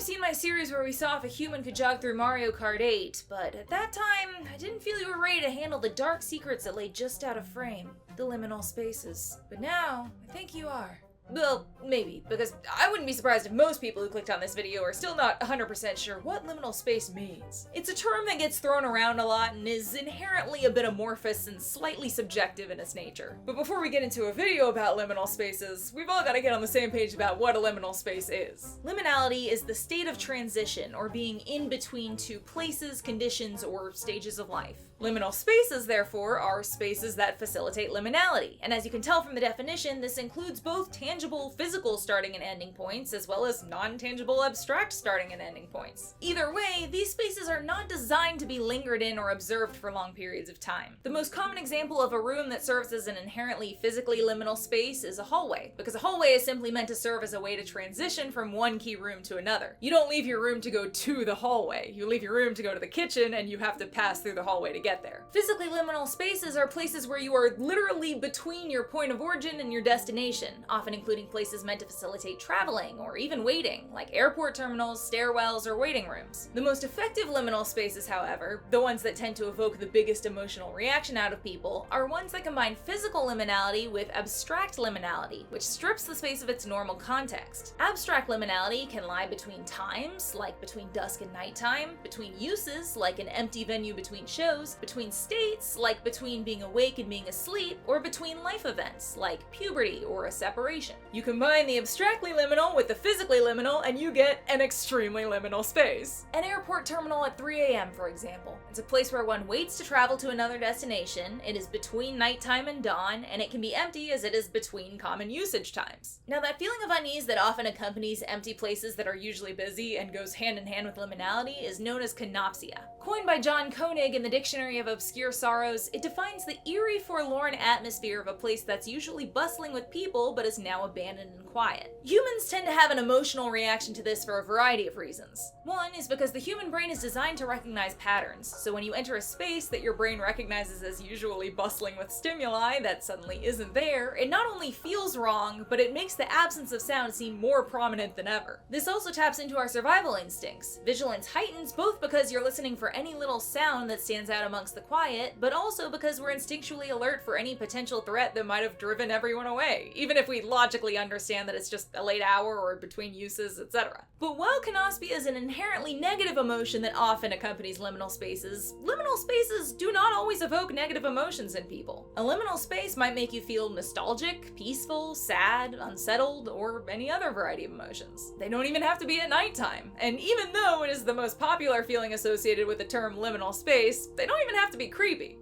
have seen my series where we saw if a human could jog through Mario Kart 8, but at that time, I didn't feel you were ready to handle the dark secrets that lay just out of frame, the liminal spaces. But now, I think you are. Well, maybe, because I wouldn't be surprised if most people who clicked on this video are still not 100% sure what liminal space means. It's a term that gets thrown around a lot and is inherently a bit amorphous and slightly subjective in its nature. But before we get into a video about liminal spaces, we've all got to get on the same page about what a liminal space is. Liminality is the state of transition, or being in between two places, conditions, or stages of life. Liminal spaces, therefore, are spaces that facilitate liminality, and as you can tell from the definition, this includes both tangible physical starting and ending points, as well as non-tangible abstract starting and ending points. Either way, these spaces are not designed to be lingered in or observed for long periods of time. The most common example of a room that serves as an inherently physically liminal space is a hallway, because a hallway is simply meant to serve as a way to transition from one key room to another. You don't leave your room to go to the hallway, you leave your room to go to the kitchen, and you have to pass through the hallway to get there. Physically liminal spaces are places where you are literally between your point of origin and your destination, often including places meant to facilitate traveling or even waiting, like airport terminals, stairwells, or waiting rooms. The most effective liminal spaces, however, the ones that tend to evoke the biggest emotional reaction out of people, are ones that combine physical liminality with abstract liminality, which strips the space of its normal context. Abstract liminality can lie between times, like between dusk and nighttime, between uses, like an empty venue between shows, between states, like between being awake and being asleep, or between life events, like puberty or a separation. You combine the abstractly liminal with the physically liminal, and you get an extremely liminal space. An airport terminal at 3 a.m., for example. It's a place where one waits to travel to another destination, it is between nighttime and dawn, and it can be empty as it is between common usage times. Now, that feeling of unease that often accompanies empty places that are usually busy and goes hand in hand with liminality is known as Kenospia. Coined by John Koenig in the Dictionary of Obscure Sorrows, it defines the eerie, forlorn atmosphere of a place that's usually bustling with people but is now abandoned and quiet. Humans tend to have an emotional reaction to this for a variety of reasons. One is because the human brain is designed to recognize patterns, so when you enter a space that your brain recognizes as usually bustling with stimuli that suddenly isn't there, it not only feels wrong, but it makes the absence of sound seem more prominent than ever. This also taps into our survival instincts. Vigilance heightens both because you're listening for any little sound that stands out amongst the quiet, but also because we're instinctually alert for any potential threat that might have driven everyone away, even if we logically understand that it's just a late hour or between uses, etc. But while Kenospia is an inherently negative emotion that often accompanies liminal spaces do not always evoke negative emotions in people. A liminal space might make you feel nostalgic, peaceful, sad, unsettled, or any other variety of emotions. They don't even have to be at nighttime. And even though it is the most popular feeling associated with the term liminal space, they don't even have to be creepy.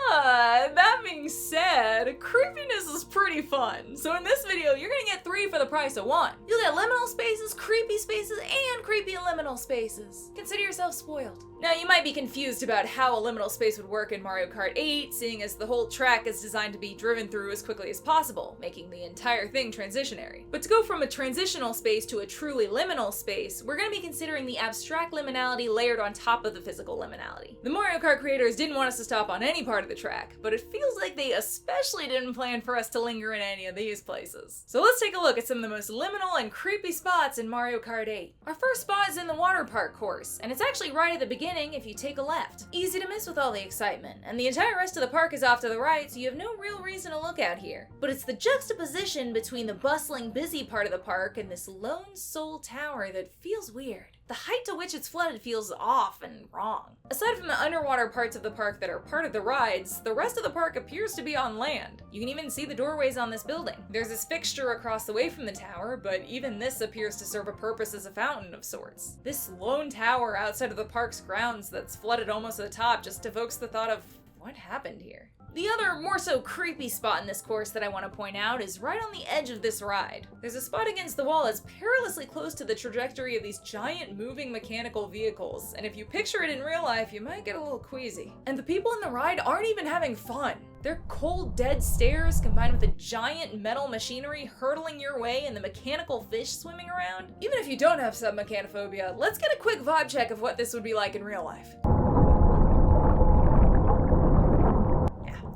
But that being said, creepiness is pretty fun. So in this video, you're gonna get 3 for the price of 1. You'll get liminal spaces, creepy spaces, and creepy liminal spaces. Consider yourself spoiled. Now, you might be confused about how a liminal space would work in Mario Kart 8, seeing as the whole track is designed to be driven through as quickly as possible, making the entire thing transitionary. But to go from a transitional space to a truly liminal space, we're going to be considering the abstract liminality layered on top of the physical liminality. The Mario Kart creators didn't want us to stop on any part of the track, but it feels like they especially didn't plan for us to linger in any of these places. So let's take a look at some of the most liminal and creepy spots in Mario Kart 8. Our first spot is in the water park course, and it's actually right at the beginning if you take a left. Easy to miss with all the excitement, and the entire rest of the park is off to the right, so you have no real reason to look out here. But it's the juxtaposition between the bustling, busy part of the park and this lone soul tower that feels weird. The height to which it's flooded feels off and wrong. Aside from the underwater parts of the park that are part of the rides, the rest of the park appears to be on land. You can even see the doorways on this building. There's this fixture across the way from the tower, but even this appears to serve a purpose as a fountain of sorts. This lone tower outside of the park's grounds that's flooded almost to the top just evokes the thought of, what happened here? The other, more so creepy spot in this course that I want to point out is right on the edge of this ride. There's a spot against the wall that's perilously close to the trajectory of these giant moving mechanical vehicles, and if you picture it in real life, you might get a little queasy. And the people in the ride aren't even having fun. They're cold, dead stares combined with a giant metal machinery hurtling your way and the mechanical fish swimming around. Even if you don't have submechanophobia, let's get a quick vibe check of what this would be like in real life.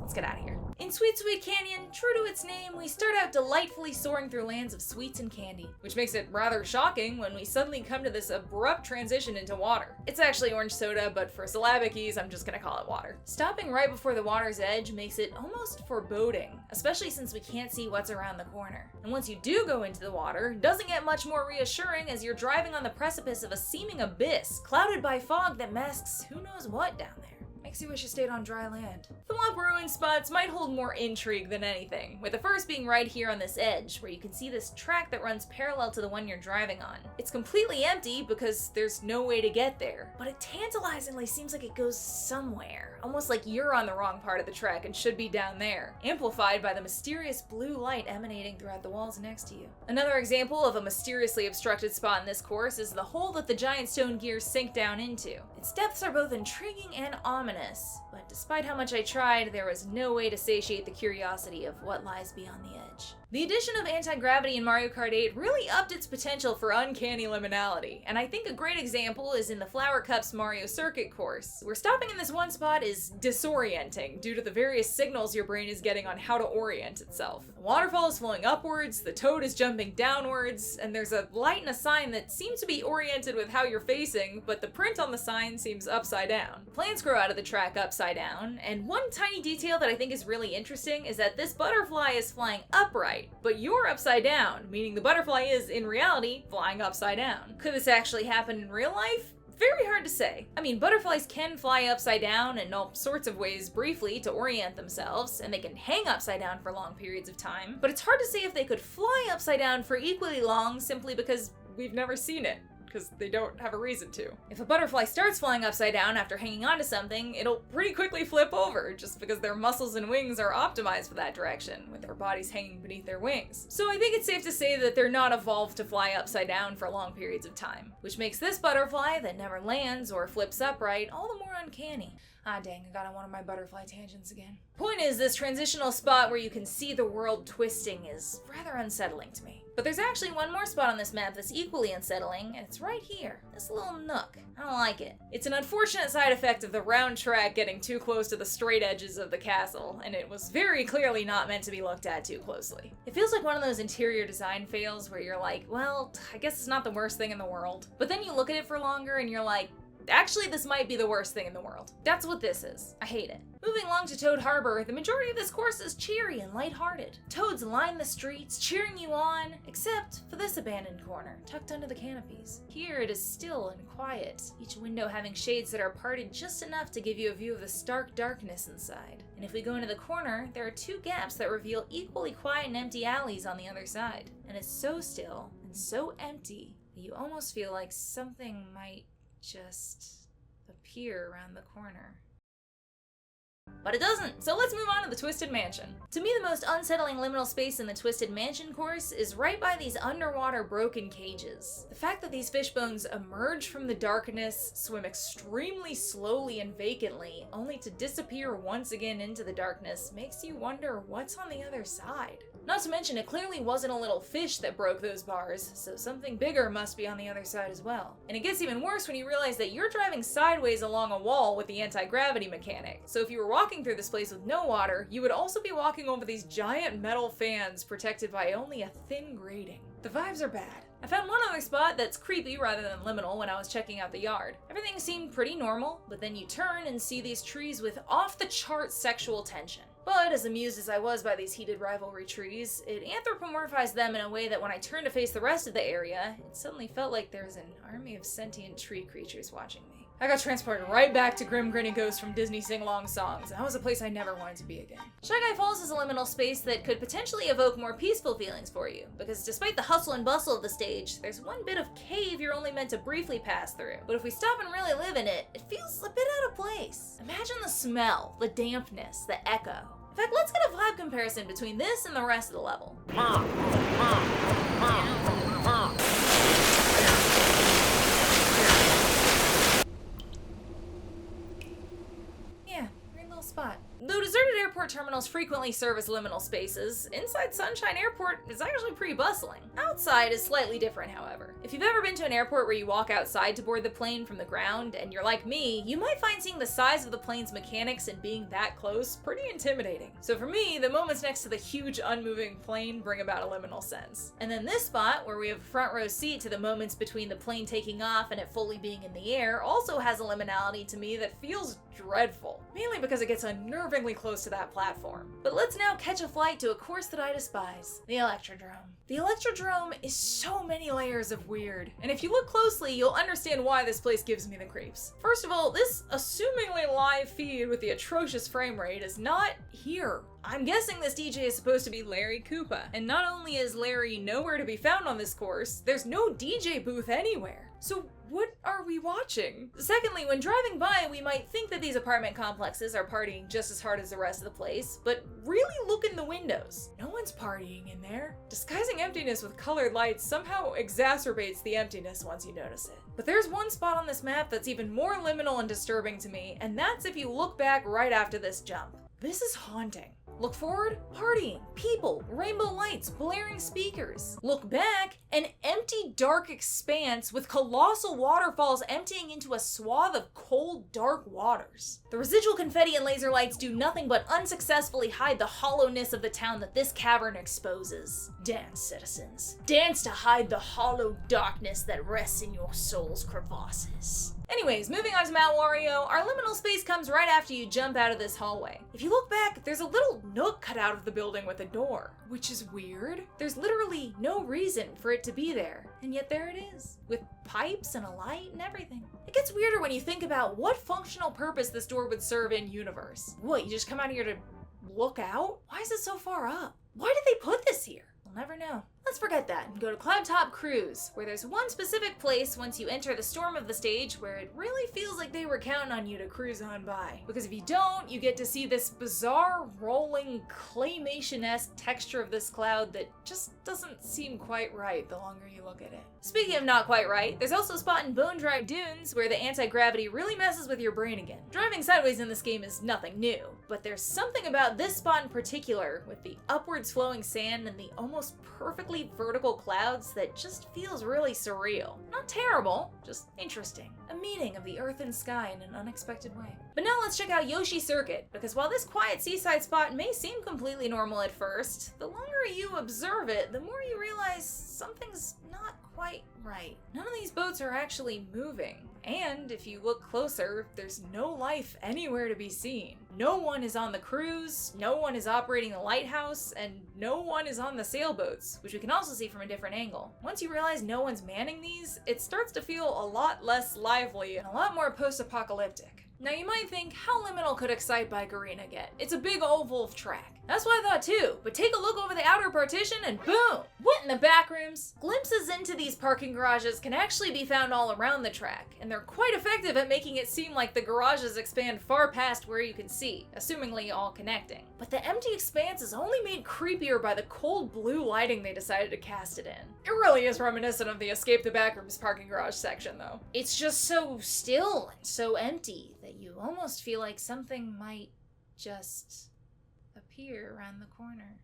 Let's get out of here. In In Sweet Sweet Canyon, true to its name, we start out delightfully soaring through lands of sweets and candy, which makes it rather shocking when we suddenly come to this abrupt transition into water. It's actually orange soda, but for syllabic ease, I'm just gonna call it water. Stopping right before the water's edge makes it almost foreboding, especially since we can't see what's around the corner. And once you do go into the water, it doesn't get much more reassuring as you're driving on the precipice of a seeming abyss, clouded by fog that masks who knows what down there. Makes you wish you stayed on dry land. Thwomp Ruins spots might hold more intrigue than anything, with the first being right here on this edge, where you can see this track that runs parallel to the one you're driving on. It's completely empty because there's no way to get there, but it tantalizingly seems like it goes somewhere, almost like you're on the wrong part of the track and should be down there, amplified by the mysterious blue light emanating throughout the walls next to you. Another example of a mysteriously obstructed spot in this course is the hole that the giant stone gears sink down into. Its depths are both intriguing and ominous, but despite how much I tried, there was no way to satiate the curiosity of what lies beyond the edge. The addition of anti-gravity in Mario Kart 8 really upped its potential for uncanny liminality, and I think a great example is in the Flower Cup's Mario Circuit course, where stopping in this one spot is disorienting due to the various signals your brain is getting on how to orient itself. The waterfall is flowing upwards, the toad is jumping downwards, and there's a light and a sign that seem to be oriented with how you're facing, but the print on the sign seems upside down. Plants grow out of the track upside down, and one tiny detail that I think is really interesting is that this butterfly is flying upright, but you're upside down, meaning the butterfly is, in reality, flying upside down. Could this actually happen in real life? Very hard to say. I mean, butterflies can fly upside down in all sorts of ways briefly to orient themselves, and they can hang upside down for long periods of time, but it's hard to say if they could fly upside down for equally long simply because we've never seen it, because they don't have a reason to. If a butterfly starts flying upside down after hanging onto something, it'll pretty quickly flip over, just because their muscles and wings are optimized for that direction, with their bodies hanging beneath their wings. So I think it's safe to say that they're not evolved to fly upside down for long periods of time, which makes this butterfly that never lands or flips upright all the more uncanny. Ah dang, I got on one of my butterfly tangents again. Point is, this transitional spot where you can see the world twisting is rather unsettling to me. But there's actually one more spot on this map that's equally unsettling, and it's right here. This little nook. I don't like it. It's an unfortunate side effect of the round track getting too close to the straight edges of the castle, and it was very clearly not meant to be looked at too closely. It feels like one of those interior design fails where you're like, well, I guess it's not the worst thing in the world. But then you look at it for longer and you're like, actually, this might be the worst thing in the world. That's what this is. I hate it. Moving along to Toad Harbor, the majority of this course is cheery and lighthearted. Toads line the streets, cheering you on, except for this abandoned corner, tucked under the canopies. Here it is still and quiet, each window having shades that are parted just enough to give you a view of the stark darkness inside. And if we go into the corner, there are two gaps that reveal equally quiet and empty alleys on the other side. And it's so still and so empty that you almost feel like something might just appear around the corner. But it doesn't, so let's move on to the Twisted Mansion. To me, the most unsettling liminal space in the Twisted Mansion course is right by these underwater broken cages. The fact that these fish bones emerge from the darkness, swim extremely slowly and vacantly, only to disappear once again into the darkness, makes you wonder what's on the other side. Not to mention, it clearly wasn't a little fish that broke those bars, so something bigger must be on the other side as well. And it gets even worse when you realize that you're driving sideways along a wall with the anti-gravity mechanic. So if you were walking through this place with no water, you would also be walking over these giant metal fans protected by only a thin grating. The vibes are bad. I found one other spot that's creepy rather than liminal when I was checking out the yard. Everything seemed pretty normal, but then you turn and see these trees with off-the-chart sexual tension. But as amused as I was by these heated rivalry trees, it anthropomorphized them in a way that when I turned to face the rest of the area, it suddenly felt like there was an army of sentient tree creatures watching me. I got transported right back to Grim Grinning Ghost from Disney sing-along songs, and that was a place I never wanted to be again. Shy Guy Falls is a liminal space that could potentially evoke more peaceful feelings for you, because despite the hustle and bustle of the stage, there's one bit of cave you're only meant to briefly pass through. But if we stop and really live in it, it feels a bit out of place. Imagine the smell, the dampness, the echo. In fact, let's get a vibe comparison between this and the rest of the level. Yeah, great little spot. Though deserted airport terminals terminals frequently serve as liminal spaces, inside Sunshine Airport is actually pretty bustling. Outside is slightly different, however. If you've ever been to an airport where you walk outside to board the plane from the ground, and you're like me, you might find seeing the size of the plane's mechanics and being that close pretty intimidating. So for me, the moments next to the huge unmoving plane bring about a liminal sense. And then this spot, where we have a front row seat to the moments between the plane taking off and it fully being in the air, also has a liminality to me that feels dreadful, mainly because it gets unnervingly close to that platform. But let's now catch a flight to a course that I despise, the Electrodrome. The Electrodrome is so many layers of weird, and if you look closely, you'll understand why this place gives me the creeps. First of all, this assumingly live feed with the atrocious frame rate is not here. I'm guessing this DJ is supposed to be Larry Koopa, and not only is Larry nowhere to be found on this course, there's no DJ booth anywhere. So what are we watching? Secondly, when driving by, we might think that these apartment complexes are partying just as hard as the rest of the place, but really look in the windows. No one's partying in there. Disguising emptiness with colored lights somehow exacerbates the emptiness once you notice it. But there's one spot on this map that's even more liminal and disturbing to me, and that's if you look back right after this jump. This is haunting. Look forward, partying, people, rainbow lights, blaring speakers. Look back, an empty, dark expanse with colossal waterfalls emptying into a swath of cold, dark waters. The residual confetti and laser lights do nothing but unsuccessfully hide the hollowness of the town that this cavern exposes. Dance, citizens. Dance to hide the hollow darkness that rests in your soul's crevasses. Anyways, moving on to Mount Wario, our liminal space comes right after you jump out of this hallway. If you look back, there's a little nook cut out of the building with a door, which is weird. There's literally no reason for it to be there, and yet there it is, with pipes and a light and everything. It gets weirder when you think about what functional purpose this door would serve in universe. What, you just come out here to look out? Why is it so far up? Why did they put this here? We'll never know. Let's forget that and go to Cloudtop Cruise, where there's one specific place once you enter the storm of the stage where it really feels like they were counting on you to cruise on by. Because if you don't, you get to see this bizarre, rolling, claymation-esque texture of this cloud that just doesn't seem quite right the longer you look at it. Speaking of not quite right, there's also a spot in Bone-Dry Dunes where the anti-gravity really messes with your brain again. Driving sideways in this game is nothing new, but there's something about this spot in particular, with the upwards flowing sand and the almost perfectly vertical clouds, that just feels really surreal. Not terrible, just interesting. A meeting of the earth and sky in an unexpected way. But now let's check out Yoshi Circuit, because while this quiet seaside spot may seem completely normal at first, the longer you observe it, the more you realize something's not quite right. None of these boats are actually moving. And if you look closer, there's no life anywhere to be seen. No one is on the cruise, no one is operating the lighthouse, and no one is on the sailboats, which we can also see from a different angle. Once you realize no one's manning these, it starts to feel a lot less lively and a lot more post-apocalyptic. Now you might think, how liminal could Excitebike Arena get? It's a big oval track. That's what I thought too, but take a look over the outer partition and boom! What in the Backrooms? Glimpses into these parking garages can actually be found all around the track, and they're quite effective at making it seem like the garages expand far past where you can see, assumingly all connecting. But the empty expanse is only made creepier by the cold blue lighting they decided to cast it in. It really is reminiscent of the Escape the Backrooms parking garage section though. It's just so still and so empty that you almost feel like something might just appear around the corner.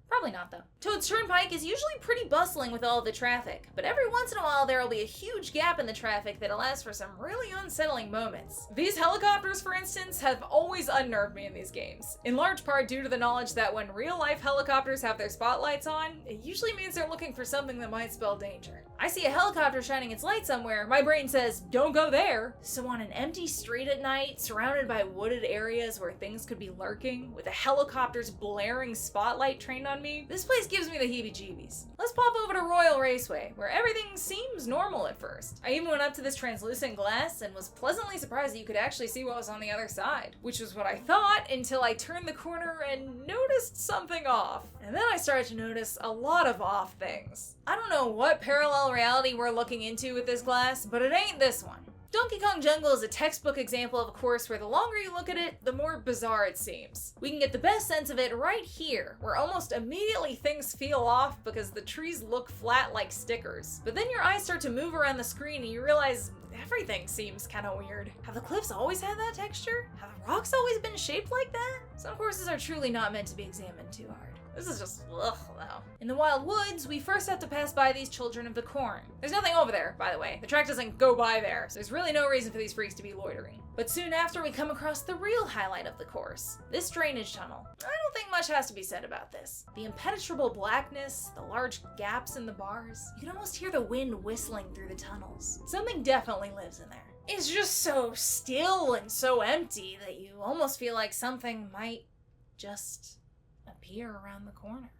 Probably not, though. Toad's Turnpike is usually pretty bustling with all of the traffic, but every once in a while there will be a huge gap in the traffic that allows for some really unsettling moments. These helicopters, for instance, have always unnerved me in these games, in large part due to the knowledge that when real-life helicopters have their spotlights on, it usually means they're looking for something that might spell danger. I see a helicopter shining its light somewhere, my brain says, don't go there. So on an empty street at night, surrounded by wooded areas where things could be lurking, with a helicopter's blaring spotlight trained on me, this place gives me the heebie-jeebies. Let's pop over to Royal Raceway, where everything seems normal at first. I even went up to this translucent glass and was pleasantly surprised that you could actually see what was on the other side, which was what I thought until I turned the corner and noticed something off. And then I started to notice a lot of off things. I don't know what parallel reality we're looking into with this glass, but it ain't this one. Donkey Kong Jungle is a textbook example of a course where the longer you look at it, the more bizarre it seems. We can get the best sense of it right here, where almost immediately things feel off because the trees look flat like stickers. But then your eyes start to move around the screen and you realize everything seems kind of weird. Have the cliffs always had that texture? Have the rocks always been shaped like that? Some courses are truly not meant to be examined too hard. This is just ugh, though. In the Wild Woods, we first have to pass by these Children of the Corn. There's nothing over there, by the way. The track doesn't go by there, so there's really no reason for these freaks to be loitering. But soon after, we come across the real highlight of the course, this drainage tunnel. I don't think much has to be said about this. The impenetrable blackness, the large gaps in the bars. You can almost hear the wind whistling through the tunnels. Something definitely lives in there. It's just so still and so empty that you almost feel like something might just appear around the corner.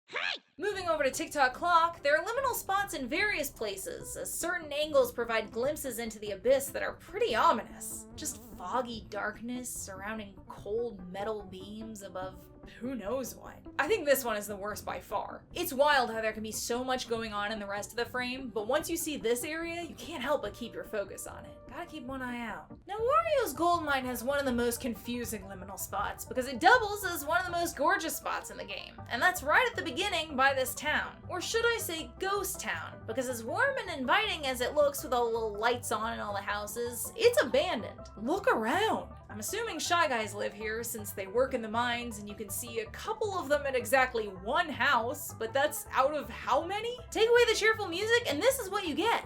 Hey! Moving over to TikTok Clock, there are liminal spots in various places, as certain angles provide glimpses into the abyss that are pretty ominous. Just foggy darkness surrounding cold metal beams above who knows what. I think this one is the worst by far. It's wild how there can be so much going on in the rest of the frame, but once you see this area, you can't help but keep your focus on it. Gotta keep one eye out. Now, Wario's Gold Mine has one of the most confusing liminal spots because it doubles as one of the most gorgeous spots in the game. And that's right at the beginning by this town. Or should I say ghost town? Because as warm and inviting as it looks with all the little lights on and all the houses, it's abandoned. Look around. I'm assuming Shy Guys live here since they work in the mines and you can see a couple of them at exactly one house, but that's out of how many? Take away the cheerful music and this is what you get.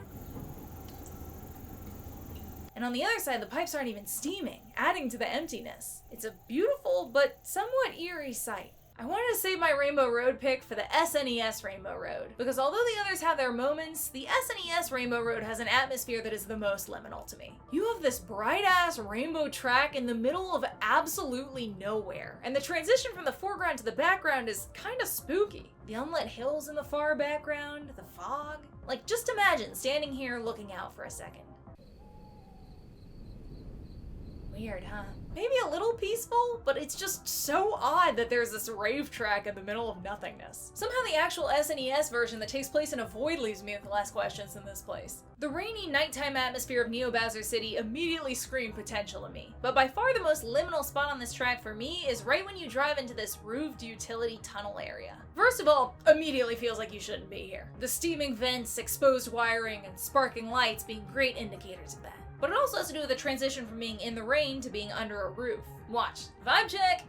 And on the other side, the pipes aren't even steaming, adding to the emptiness. It's a beautiful but somewhat eerie sight. I wanted to save my Rainbow Road pick for the SNES Rainbow Road, because although the others have their moments, the SNES Rainbow Road has an atmosphere that is the most liminal to me. You have this bright-ass rainbow track in the middle of absolutely nowhere, and the transition from the foreground to the background is kinda spooky. The unlit hills in the far background, the fog. Like, just imagine standing here looking out for a second. Weird, huh? Maybe a little peaceful, but it's just so odd that there's this rave track in the middle of nothingness. Somehow the actual SNES version that takes place in a void leaves me with less questions than this place. The rainy nighttime atmosphere of Neo Bowser City immediately screamed potential to me, but by far the most liminal spot on this track for me is right when you drive into this roofed utility tunnel area. First of all, immediately feels like you shouldn't be here. The steaming vents, exposed wiring, and sparking lights being great indicators of that. But it also has to do with the transition from being in the rain to being under a roof. Watch. Vibe check!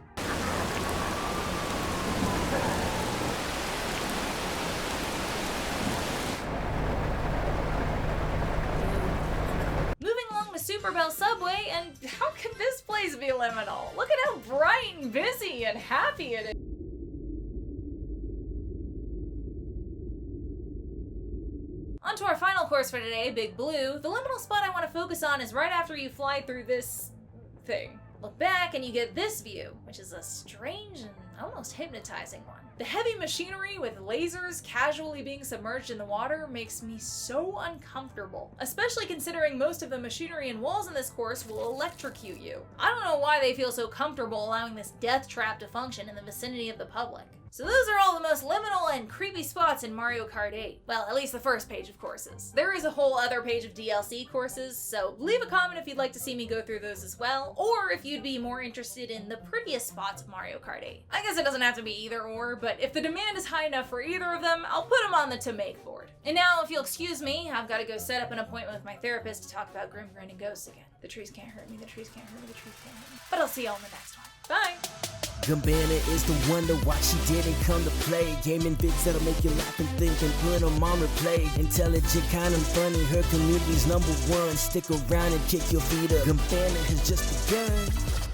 Moving along the Super Bell subway, and how could this place be liminal? Look at how bright and busy and happy it is. On to our final course for today, Big Blue. The liminal spot I want to focus on is right after you fly through this thing. Look back and you get this view, which is a strange and almost hypnotizing one. The heavy machinery with lasers casually being submerged in the water makes me so uncomfortable, especially considering most of the machinery and walls in this course will electrocute you. I don't know why they feel so comfortable allowing this death trap to function in the vicinity of the public. So those are all the most liminal and creepy spots in Mario Kart 8. Well, at least the first page of courses. There is a whole other page of DLC courses, so leave a comment if you'd like to see me go through those as well, or if you'd be more interested in the prettiest spots of Mario Kart 8. I guess it doesn't have to be either or, but if the demand is high enough for either of them, I'll put them on the to make board. And now, if you'll excuse me, I've got to go set up an appointment with my therapist to talk about grim grinning ghosts again. The trees can't hurt me, the trees can't hurt me, the trees can't hurt me. But I'll see y'all in the next one. Bye! Goombanna is the wonder why she didn't come to play. Gaming vids that'll make you laugh and think and put them on replay. Intelligent, kind and funny, her community's #1. Stick around and kick your feet up. Goombanna has just begun.